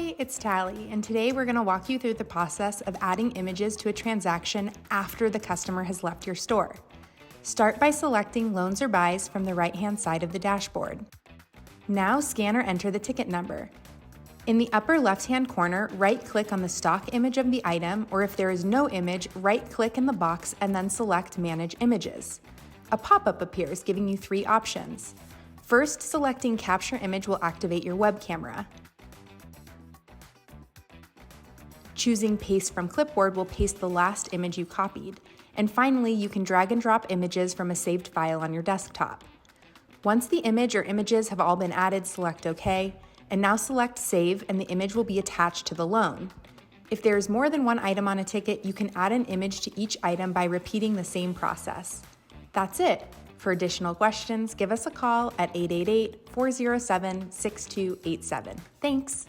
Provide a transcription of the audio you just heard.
Hi, it's Tally, and today we're going to walk you through the process of adding images to a transaction after the customer has left your store. Start by selecting Loans or Buys from the right-hand side of the dashboard. Now scan or enter the ticket number. In the upper left-hand corner, right-click on the stock image of the item, or if there is no image, right-click in the box and then select Manage Images. A pop-up appears giving you 3 options. First, selecting Capture Image will activate your web camera. Choosing Paste from Clipboard will paste the last image you copied. And finally, you can drag and drop images from a saved file on your desktop. Once the image or images have all been added, select OK, and now select Save and the image will be attached to the loan. If there is more than one item on a ticket, you can add an image to each item by repeating the same process. That's it. For additional questions, give us a call at 888-407-6287. Thanks!